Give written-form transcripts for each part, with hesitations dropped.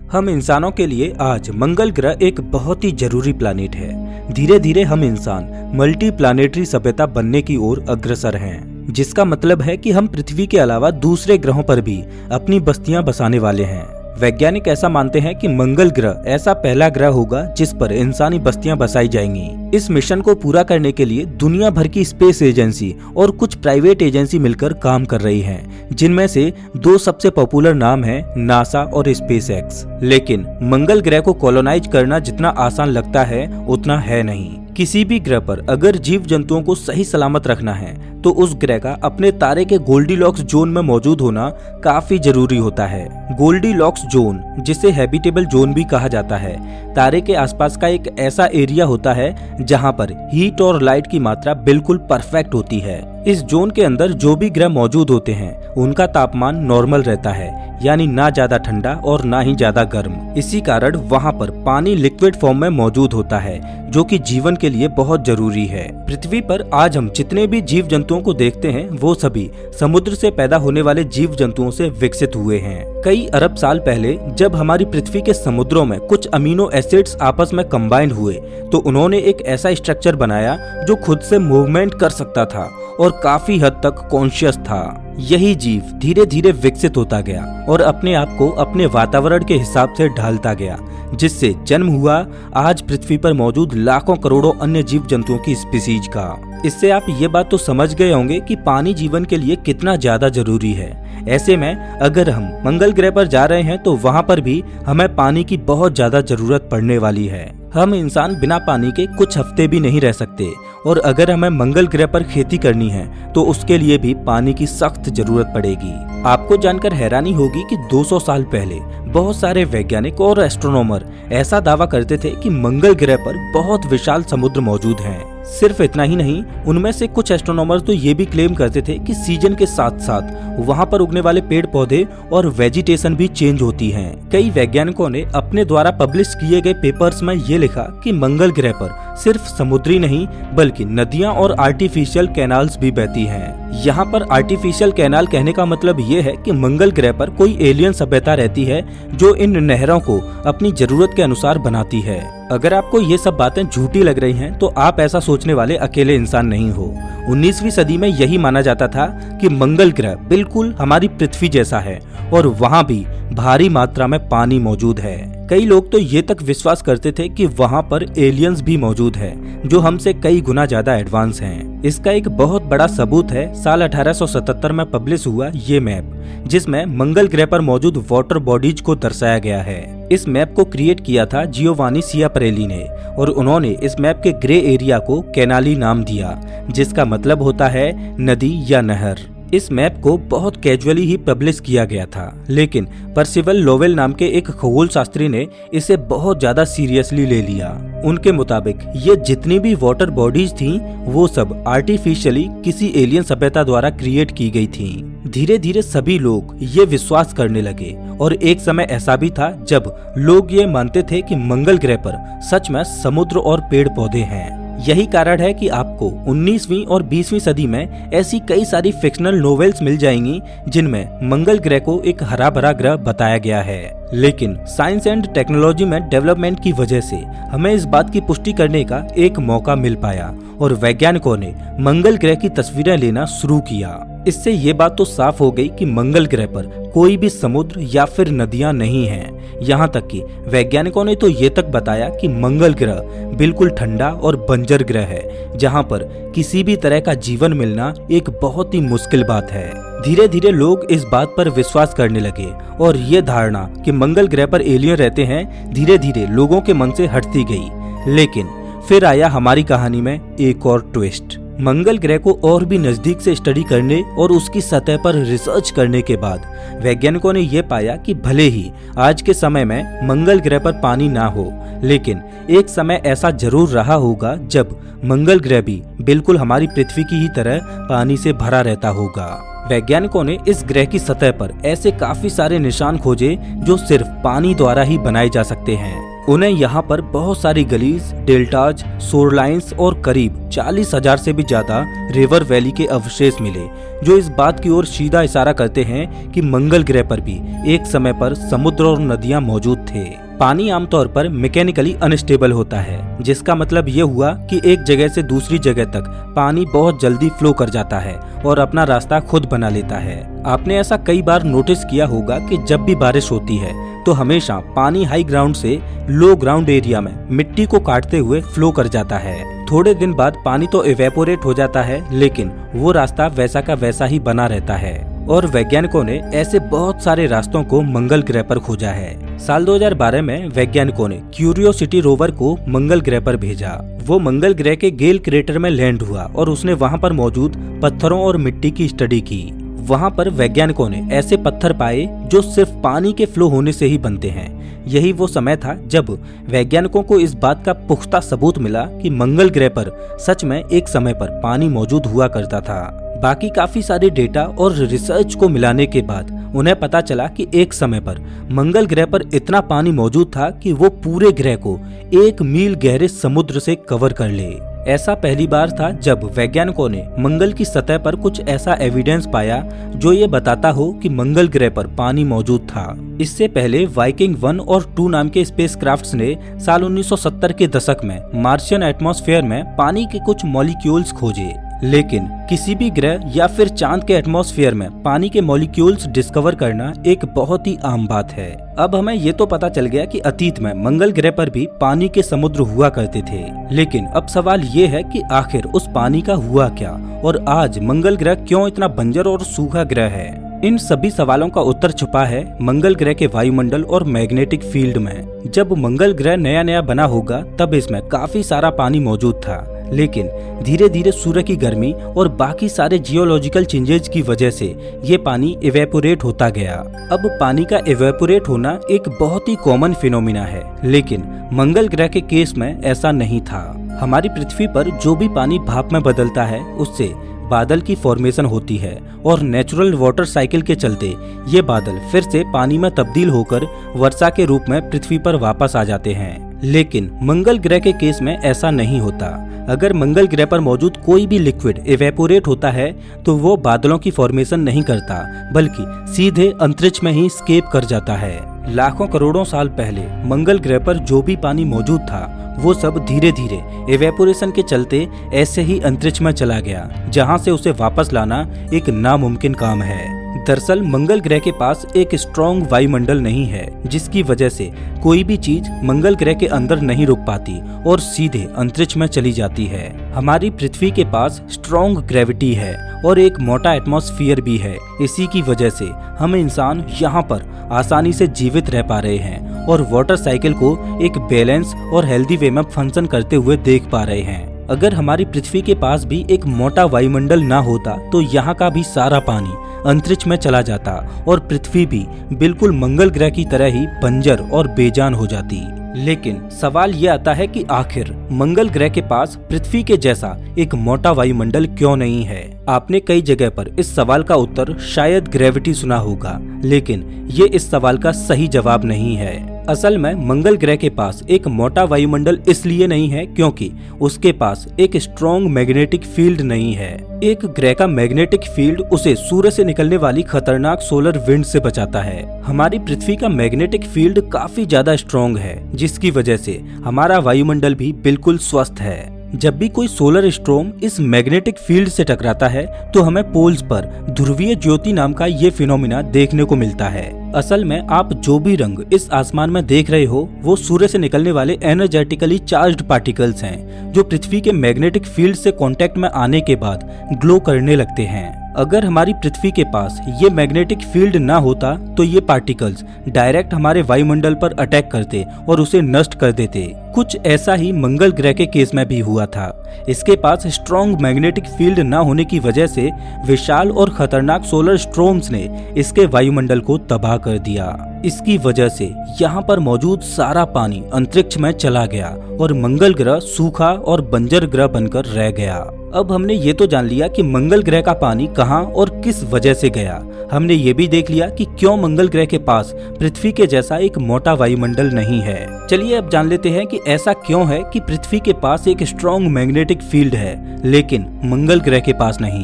हम इंसानों के लिए आज मंगल ग्रह एक बहुत ही जरूरी प्लैनेट है। धीरे धीरे हम इंसान मल्टी प्लानेटरी सभ्यता बनने की ओर अग्रसर हैं, जिसका मतलब है कि हम पृथ्वी के अलावा दूसरे ग्रहों पर भी अपनी बस्तियां बसाने वाले हैं। वैज्ञानिक ऐसा मानते हैं कि मंगल ग्रह ऐसा पहला ग्रह होगा जिस पर इंसानी बस्तियां बसाई जाएंगी। इस मिशन को पूरा करने के लिए दुनिया भर की स्पेस एजेंसी और कुछ प्राइवेट एजेंसी मिलकर काम कर रही हैं, जिनमें से दो सबसे पॉपुलर नाम हैं नासा और स्पेसएक्स। लेकिन मंगल ग्रह को कॉलोनाइज करना जितना आसान लगता है उतना है नहीं। किसी भी ग्रह पर अगर जीव जंतुओं को सही सलामत रखना है तो उस ग्रह का अपने तारे के गोल्डीलॉक्स जोन में मौजूद होना काफी जरूरी होता है। गोल्डीलॉक्स जोन, जिसे हैबिटेबल जोन भी कहा जाता है, तारे के आसपास का एक ऐसा एरिया होता है जहां पर हीट और लाइट की मात्रा बिल्कुल परफेक्ट होती है। इस जोन के अंदर जो भी ग्रह मौजूद होते हैं उनका तापमान नॉर्मल रहता है, यानी ना ज्यादा ठंडा और ना ही ज्यादा गर्म। इसी कारण वहां पर पानी लिक्विड फॉर्म में मौजूद होता है, जो कि जीवन के लिए बहुत जरूरी है। पृथ्वी पर आज हम जितने भी जीव जंतुओं को देखते हैं वो सभी समुद्र से पैदा होने वाले जीव जंतुओं से विकसित हुए हैं। कई अरब साल पहले जब हमारी पृथ्वी के समुद्रों में कुछ अमीनो एसिड्स आपस में कंबाइन हुए तो उन्होंने एक ऐसा स्ट्रक्चर बनाया जो खुद से मूवमेंट कर सकता था और काफी हद तक कॉन्शियस था। यही जीव धीरे धीरे विकसित होता गया और अपने आप को अपने वातावरण के हिसाब से ढालता गया, जिससे जन्म हुआ आज पृथ्वी पर मौजूद लाखों करोड़ों अन्य जीव जंतुओं की स्पीसीज का। इससे आप ये बात तो समझ गए होंगे कि पानी जीवन के लिए कितना ज्यादा जरूरी है। ऐसे में अगर हम मंगल ग्रह पर जा रहे हैं तो वहाँ पर भी हमें पानी की बहुत ज्यादा जरूरत पड़ने वाली है। हम इंसान बिना पानी के कुछ हफ्ते भी नहीं रह सकते और अगर हमें मंगल ग्रह पर खेती करनी है तो उसके लिए भी पानी की सख्त जरूरत पड़ेगी। आपको जानकर हैरानी होगी कि 200 साल पहले बहुत सारे वैज्ञानिक और एस्ट्रोनॉमर ऐसा दावा करते थे कि मंगल ग्रह पर बहुत विशाल समुद्र मौजूद हैं। सिर्फ इतना ही नहीं, उनमें से कुछ एस्ट्रोनॉमर्स तो ये भी क्लेम करते थे कि सीजन के साथ साथ वहाँ पर उगने वाले पेड़ पौधे और वेजिटेशन भी चेंज होती हैं। कई वैज्ञानिकों ने अपने द्वारा पब्लिश किए गए पेपर्स में ये लिखा कि मंगल ग्रह पर सिर्फ समुद्री नहीं बल्कि नदियाँ और आर्टिफिशियल कैनाल्स भी बहती हैं। यहाँ पर आर्टिफिशियल कैनाल कहने का मतलब ये है कि मंगल ग्रह पर कोई एलियन सभ्यता रहती है जो इन नहरों को अपनी जरूरत के अनुसार बनाती है। अगर आपको ये सब बातें झूठी लग रही हैं तो आप ऐसा सोचने वाले अकेले इंसान नहीं हो। 19वीं सदी में यही माना जाता था कि मंगल ग्रह बिल्कुल हमारी पृथ्वी जैसा है और वहाँ भी भारी मात्रा में पानी मौजूद है। कई लोग तो ये तक विश्वास करते थे कि वहाँ पर एलियंस भी मौजूद है जो हमसे कई गुना ज्यादा एडवांस हैं। इसका एक बहुत बड़ा सबूत है साल 1877 में पब्लिश हुआ ये मैप, जिसमें मंगल ग्रह पर मौजूद वाटर बॉडीज को दर्शाया गया है। इस मैप को क्रिएट किया था जियोवानी सियापरेली ने और उन्होंने इस मैप के ग्रे एरिया को कैनाली नाम दिया, जिसका मतलब होता है नदी या नहर। इस मैप को बहुत कैजुअली ही पब्लिश किया गया था, लेकिन पर्सिवल लोवेल नाम के एक खगोल शास्त्री ने इसे बहुत ज्यादा सीरियसली ले लिया। उनके मुताबिक ये जितनी भी वाटर बॉडीज थीं, वो सब आर्टिफिशियली किसी एलियन सभ्यता द्वारा क्रिएट की गई थीं। धीरे धीरे सभी लोग ये विश्वास करने लगे और एक समय ऐसा भी था जब लोग ये मानते थे कि मंगल ग्रह पर सच में समुद्र और पेड़ पौधे हैं। यही कारण है कि आपको 19वीं और 20वीं सदी में ऐसी कई सारी फिक्शनल नोवेल्स मिल जाएंगी जिनमें मंगल ग्रह को एक हरा भरा ग्रह बताया गया है। लेकिन साइंस एंड टेक्नोलॉजी में डेवलपमेंट की वजह से हमें इस बात की पुष्टि करने का एक मौका मिल पाया और वैज्ञानिकों ने मंगल ग्रह की तस्वीरें लेना शुरू किया। इससे ये बात तो साफ हो गई कि मंगल ग्रह पर कोई भी समुद्र या फिर नदियां नहीं हैं। यहाँ तक कि वैज्ञानिकों ने तो ये तक बताया कि मंगल ग्रह बिल्कुल ठंडा और बंजर ग्रह है, जहाँ पर किसी भी तरह का जीवन मिलना एक बहुत ही मुश्किल बात है। धीरे धीरे लोग इस बात पर विश्वास करने लगे और ये धारणा कि मंगल ग्रह पर एलियन रहते हैं धीरे धीरे लोगों के मन से हटती गई। लेकिन फिर आया हमारी कहानी में एक और ट्विस्ट। मंगल ग्रह को और भी नजदीक से स्टडी करने और उसकी सतह पर रिसर्च करने के बाद वैज्ञानिकों ने यह पाया कि भले ही आज के समय में मंगल ग्रह पर पानी ना हो, लेकिन एक समय ऐसा जरूर रहा होगा जब मंगल ग्रह भी बिल्कुल हमारी पृथ्वी की ही तरह पानी से भरा रहता होगा। वैज्ञानिकों ने इस ग्रह की सतह पर ऐसे काफी सारे निशान खोजे जो सिर्फ पानी द्वारा ही बनाए जा सकते हैं। उन्हें यहाँ पर बहुत सारी गलीज, डेल्टाज, शोरलाइंस और करीब 40,000 से भी ज्यादा रिवर वैली के अवशेष मिले, जो इस बात की ओर सीधा इशारा करते हैं कि मंगल ग्रह पर भी एक समय पर समुद्र और नदियां मौजूद थे। पानी आमतौर पर मैकेनिकली अनस्टेबल होता है, जिसका मतलब ये हुआ कि एक जगह से दूसरी जगह तक पानी बहुत जल्दी फ्लो कर जाता है और अपना रास्ता खुद बना लेता है। आपने ऐसा कई बार नोटिस किया होगा कि जब भी बारिश होती है तो हमेशा पानी हाई ग्राउंड से लो ग्राउंड एरिया में मिट्टी को काटते हुए फ्लो कर जाता है। थोड़े दिन बाद पानी तो इवेपोरेट हो जाता है, लेकिन वो रास्ता वैसा का वैसा ही बना रहता है। और वैज्ञानिकों ने ऐसे बहुत सारे रास्तों को मंगल ग्रह पर खोजा है। साल 2012 में वैज्ञानिकों ने क्यूरियोसिटी रोवर को मंगल ग्रह पर भेजा। वो मंगल ग्रह के गेल क्रेटर में लैंड हुआ और उसने वहाँ पर मौजूद पत्थरों और मिट्टी की स्टडी की। वहाँ पर वैज्ञानिकों ने ऐसे पत्थर पाए जो सिर्फ पानी के फ्लो होने से ही बनते हैं। यही वो समय था जब वैज्ञानिकों को इस बात का पुख्ता सबूत मिला कि मंगल ग्रह पर सच में एक समय पर पानी मौजूद हुआ करता था। बाकी काफी सारे डेटा और रिसर्च को मिलाने के बाद उन्हें पता चला कि एक समय पर मंगल ग्रह पर इतना पानी मौजूद था कि वो पूरे ग्रह को 1 मील गहरे समुद्र से कवर कर ले। ऐसा पहली बार था जब वैज्ञानिकों ने मंगल की सतह पर कुछ ऐसा एविडेंस पाया जो ये बताता हो कि मंगल ग्रह पर पानी मौजूद था। इससे पहले वाइकिंग 1 और 2 नाम के स्पेसक्राफ्ट्स ने साल 1970 के दशक में मार्शियन एटमॉस्फेयर में पानी के कुछ मॉलिक्यूल्स खोजे, लेकिन किसी भी ग्रह या फिर चांद के एटमॉस्फेयर में पानी के मॉलिक्यूल्स डिस्कवर करना एक बहुत ही आम बात है। अब हमें ये तो पता चल गया कि अतीत में मंगल ग्रह पर भी पानी के समुद्र हुआ करते थे, लेकिन अब सवाल ये है कि आखिर उस पानी का हुआ क्या और आज मंगल ग्रह क्यों इतना बंजर और सूखा ग्रह है। इन सभी सवालों का उत्तर छुपा है मंगल ग्रह के वायुमंडल और मैग्नेटिक फील्ड में। जब मंगल ग्रह नया नया बना होगा तब इसमें काफी सारा पानी मौजूद था, लेकिन धीरे धीरे सूर्य की गर्मी और बाकी सारे जियोलॉजिकल चेंजेस की वजह से ये पानी इवेपोरेट होता गया। अब पानी का इवेपोरेट होना एक बहुत ही कॉमन फिनोमिना है, लेकिन मंगल ग्रह के केस में ऐसा नहीं था। हमारी पृथ्वी पर जो भी पानी भाप में बदलता है उससे बादल की फॉर्मेशन होती है और नेचुरल वाटर साइकिल के चलते ये बादल फिर से पानी में तब्दील होकर वर्षा के रूप में पृथ्वी पर वापस आ जाते हैं। लेकिन मंगल ग्रह के केस में ऐसा नहीं होता। अगर मंगल ग्रह पर मौजूद कोई भी लिक्विड इवेपोरेट होता है तो वो बादलों की फॉर्मेशन नहीं करता, बल्कि सीधे अंतरिक्ष में ही स्केप कर जाता है। लाखों करोड़ों साल पहले मंगल ग्रह पर जो भी पानी मौजूद था वो सब धीरे धीरे इवेपोरेशन के चलते ऐसे ही अंतरिक्ष में चला गया, जहां से उसे वापस लाना एक नामुमकिन काम है। दरअसल मंगल ग्रह के पास एक स्ट्रॉन्ग वायुमंडल नहीं है, जिसकी वजह से कोई भी चीज मंगल ग्रह के अंदर नहीं रुक पाती और सीधे अंतरिक्ष में चली जाती है। हमारी पृथ्वी के पास स्ट्रॉन्ग ग्रेविटी है और एक मोटा एटमॉस्फेयर भी है। इसी की वजह से हम इंसान यहाँ पर आसानी से जीवित रह पा रहे हैं और वाटर साइकिल को एक बैलेंस और हेल्दी वे में फंक्शन करते हुए देख पा रहे हैं। अगर हमारी पृथ्वी के पास भी एक मोटा वायुमंडल ना होता तो यहाँ का भी सारा पानी अंतरिक्ष में चला जाता और पृथ्वी भी बिल्कुल मंगल ग्रह की तरह ही बंजर और बेजान हो जाती। लेकिन सवाल ये आता है कि आखिर मंगल ग्रह के पास पृथ्वी के जैसा एक मोटा वायुमंडल क्यों नहीं है। आपने कई जगह पर इस सवाल का उत्तर शायद ग्रेविटी सुना होगा, लेकिन ये इस सवाल का सही जवाब नहीं है। असल में मंगल ग्रह के पास एक मोटा वायुमंडल इसलिए नहीं है क्योंकि उसके पास एक स्ट्रॉन्ग मैग्नेटिक फील्ड नहीं है। एक ग्रह का मैग्नेटिक फील्ड उसे सूर्य से निकलने वाली खतरनाक सोलर विंड से बचाता है। हमारी पृथ्वी का मैग्नेटिक फील्ड काफी ज्यादा स्ट्रॉन्ग है, जिसकी वजह से हमारा वायुमंडल भी बिल्कुल स्वस्थ है। जब भी कोई सोलर स्टॉर्म इस मैग्नेटिक फील्ड से टकराता है तो हमें पोल्स पर ध्रुवीय ज्योति नाम का ये फिनोमिना देखने को मिलता है। असल में आप जो भी रंग इस आसमान में देख रहे हो वो सूर्य से निकलने वाले एनर्जेटिकली चार्ज्ड पार्टिकल्स हैं, जो पृथ्वी के मैग्नेटिक फील्ड से कांटेक्ट में आने के बाद ग्लो करने लगते हैं। अगर हमारी पृथ्वी के पास ये मैग्नेटिक फील्ड ना होता तो ये पार्टिकल्स डायरेक्ट हमारे वायुमंडल पर अटैक करते और उसे नष्ट कर देते। कुछ ऐसा ही मंगल ग्रह के केस में भी हुआ था। इसके पास स्ट्रॉन्ग मैग्नेटिक फील्ड ना होने की वजह से विशाल और खतरनाक सोलर स्टॉर्म्स ने इसके वायुमंडल को तबाह कर दिया। इसकी वजह से यहाँ पर मौजूद सारा पानी अंतरिक्ष में चला गया और मंगल ग्रह सूखा और बंजर ग्रह बनकर रह गया। अब हमने ये तो जान लिया कि मंगल ग्रह का पानी कहाँ और किस वजह से गया। हमने ये भी देख लिया कि क्यों मंगल ग्रह के पास पृथ्वी के जैसा एक मोटा वायुमंडल नहीं है। चलिए अब जान लेते हैं कि ऐसा क्यों है कि पृथ्वी के पास एक स्ट्रॉन्ग मैग्नेटिक फील्ड है लेकिन मंगल ग्रह के पास नहीं।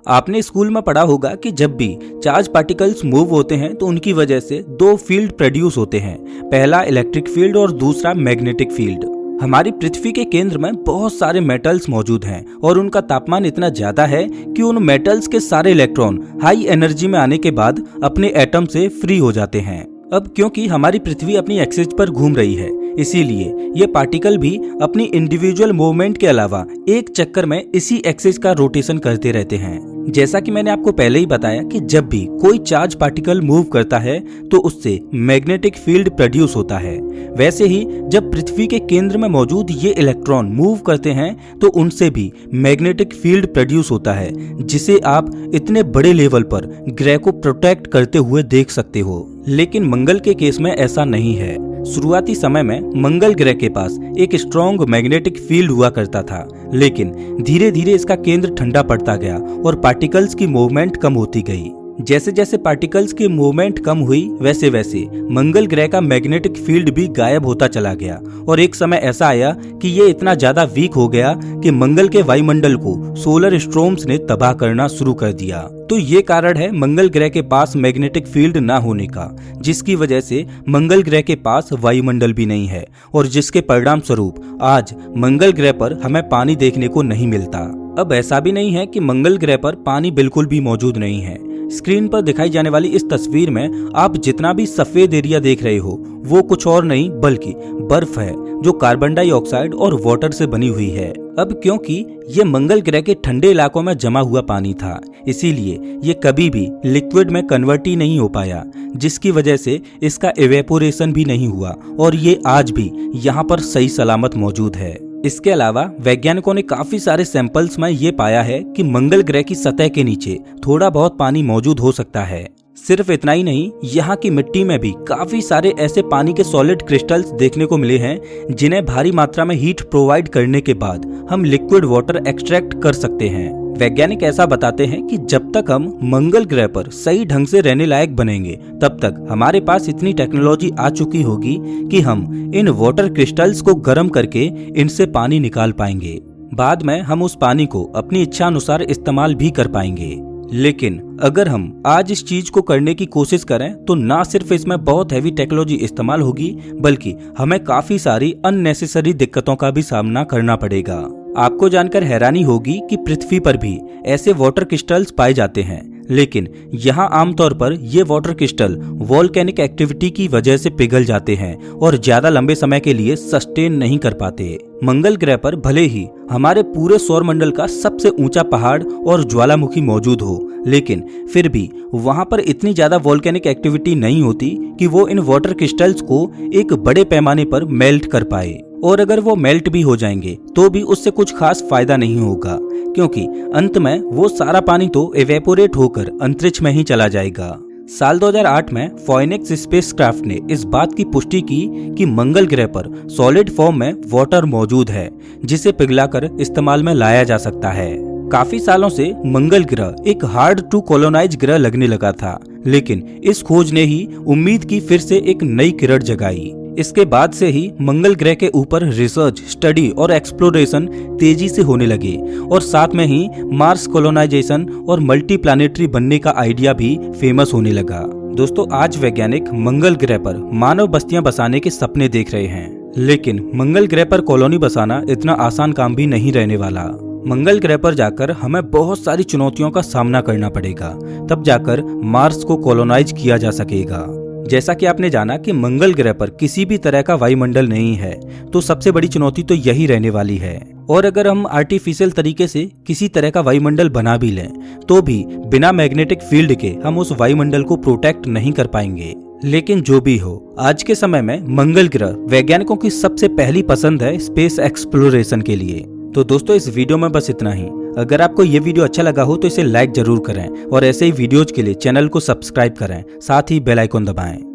आपने स्कूल में पढ़ा होगा कि जब भी चार्ज पार्टिकल्स मूव होते हैं तो उनकी वजह से दो फील्ड प्रोड्यूस होते हैं, पहला इलेक्ट्रिक फील्ड और दूसरा मैग्नेटिक फील्ड। हमारी पृथ्वी के केंद्र में बहुत सारे मेटल्स मौजूद हैं और उनका तापमान इतना ज्यादा है कि उन मेटल्स के सारे इलेक्ट्रॉन हाई एनर्जी में आने के बाद अपने एटम से फ्री हो जाते हैं। अब क्योंकि हमारी पृथ्वी अपनी एक्सिस पर घूम रही है, इसीलिए ये पार्टिकल भी अपनी इंडिविजुअल मूवमेंट के अलावा एक चक्कर में इसी एक्सिस का रोटेशन करते रहते हैं। जैसा कि मैंने आपको पहले ही बताया कि जब भी कोई चार्ज पार्टिकल मूव करता है तो उससे मैग्नेटिक फील्ड प्रोड्यूस होता है। वैसे ही जब पृथ्वी के केंद्र में मौजूद ये इलेक्ट्रॉन मूव करते हैं तो उनसे भी मैग्नेटिक फील्ड प्रोड्यूस होता है, जिसे आप इतने बड़े लेवल पर ग्रह को प्रोटेक्ट करते हुए देख सकते हो। लेकिन मंगल के केस में ऐसा नहीं है। शुरुआती समय में मंगल ग्रह के पास एक स्ट्रॉन्ग मैग्नेटिक फील्ड हुआ करता था, लेकिन धीरे धीरे इसका केंद्र ठंडा पड़ता गया और पार्टिकल्स की मूवमेंट कम होती गई। जैसे जैसे पार्टिकल्स की मूवमेंट कम हुई वैसे वैसे मंगल ग्रह का मैग्नेटिक फील्ड भी गायब होता चला गया और एक समय ऐसा आया कि ये इतना ज्यादा वीक हो गया कि मंगल के वायुमंडल को सोलर स्टॉर्म्स ने तबाह करना शुरू कर दिया। तो ये कारण है मंगल ग्रह के पास मैग्नेटिक फील्ड ना होने का, जिसकी वजह से मंगल ग्रह के पास वायुमंडल भी नहीं है और जिसके परिणाम स्वरूप आज मंगल ग्रह पर हमें पानी देखने को नहीं मिलता। अब ऐसा भी नहीं है कि मंगल ग्रह पर पानी बिल्कुल भी मौजूद नहीं है। स्क्रीन पर दिखाई जाने वाली इस तस्वीर में आप जितना भी सफेद एरिया देख रहे हो वो कुछ और नहीं बल्कि बर्फ है जो कार्बन डाइऑक्साइड और वाटर से बनी हुई है। अब क्योंकि ये मंगल ग्रह के ठंडे इलाकों में जमा हुआ पानी था, इसीलिए ये कभी भी लिक्विड में कन्वर्ट ही नहीं हो पाया, जिसकी वजह से इसका इवेपोरेशन भी नहीं हुआ और ये आज भी यहाँ पर सही सलामत मौजूद है। इसके अलावा वैज्ञानिकों ने काफी सारे सैंपल्स में ये पाया है कि मंगल ग्रह की सतह के नीचे थोड़ा बहुत पानी मौजूद हो सकता है। सिर्फ इतना ही नहीं, यहाँ की मिट्टी में भी काफी सारे ऐसे पानी के सॉलिड क्रिस्टल्स देखने को मिले हैं जिन्हें भारी मात्रा में हीट प्रोवाइड करने के बाद हम लिक्विड वाटर एक्सट्रैक्ट कर सकते हैं। वैज्ञानिक ऐसा बताते हैं कि जब तक हम मंगल ग्रह पर सही ढंग से रहने लायक बनेंगे तब तक हमारे पास इतनी टेक्नोलॉजी आ चुकी होगी कि हम इन वाटर क्रिस्टल्स को गर्म करके इनसे पानी निकाल पाएंगे। बाद में हम उस पानी को अपनी इच्छा अनुसार इस्तेमाल भी कर पाएंगे। लेकिन अगर हम आज इस चीज को करने की कोशिश करें तो ना सिर्फ इसमें बहुत हैवी टेक्नोलॉजी इस्तेमाल होगी बल्कि हमें काफी सारी अननेसेसरी दिक्कतों का भी सामना करना पड़ेगा। आपको जानकर हैरानी होगी कि पृथ्वी पर भी ऐसे वाटर क्रिस्टल्स पाए जाते हैं, लेकिन यहाँ आमतौर पर ये वाटर क्रिस्टल वोल्केनिक एक्टिविटी की वजह से पिघल जाते हैं और ज्यादा लंबे समय के लिए सस्टेन नहीं कर पाते। मंगल ग्रह पर भले ही हमारे पूरे सौर मंडल का सबसे ऊंचा पहाड़ और ज्वालामुखी मौजूद हो, लेकिन फिर भी वहां पर इतनी ज्यादा वोल्केनिक एक्टिविटी नहीं होती कि वो इन वाटर क्रिस्टल्स को एक बड़े पैमाने पर मेल्ट कर पाए। और अगर वो मेल्ट भी हो जाएंगे तो भी उससे कुछ खास फायदा नहीं होगा, क्योंकि अंत में वो सारा पानी तो इवेपोरेट होकर अंतरिक्ष में ही चला जाएगा। साल 2008 में फोइनिक्स स्पेसक्राफ्ट ने इस बात की पुष्टि की कि मंगल ग्रह पर सॉलिड फॉर्म में वाटर मौजूद है जिसे पिघलाकर इस्तेमाल में लाया जा सकता है। काफी सालों से मंगल ग्रह एक हार्ड टू कॉलोनाइज ग्रह लगने लगा था, लेकिन इस खोज ने ही उम्मीद की फिर से एक नई किरण जगाई। इसके बाद से ही मंगल ग्रह के ऊपर रिसर्च, स्टडी और एक्सप्लोरेशन तेजी से होने लगे और साथ में ही मार्स कॉलोनाइजेशन और मल्टी प्लानेटरी बनने का आइडिया भी फेमस होने लगा। दोस्तों, आज वैज्ञानिक मंगल ग्रह पर मानव बस्तियां बसाने के सपने देख रहे हैं, लेकिन मंगल ग्रह पर कॉलोनी बसाना इतना आसान काम भी नहीं रहने वाला। मंगल ग्रह पर जाकर हमें बहुत सारी चुनौतियों का सामना करना पड़ेगा, तब जाकर मार्स को कॉलोनाइज किया जा सकेगा। जैसा कि आपने जाना कि मंगल ग्रह पर किसी भी तरह का वायुमंडल नहीं है, तो सबसे बड़ी चुनौती तो यही रहने वाली है। और अगर हम आर्टिफिशियल तरीके से किसी तरह का वायुमंडल बना भी लें तो भी बिना मैग्नेटिक फील्ड के हम उस वायुमंडल को प्रोटेक्ट नहीं कर पाएंगे। लेकिन जो भी हो, आज के समय में मंगल ग्रह वैज्ञानिकों की सबसे पहली पसंद है स्पेस एक्सप्लोरेशन के लिए। तो दोस्तों, इस वीडियो में बस इतना ही। अगर आपको ये वीडियो अच्छा लगा हो तो इसे लाइक जरूर करें और ऐसे ही वीडियोज के लिए चैनल को सब्सक्राइब करें, साथ ही बेल आइकन दबाएं।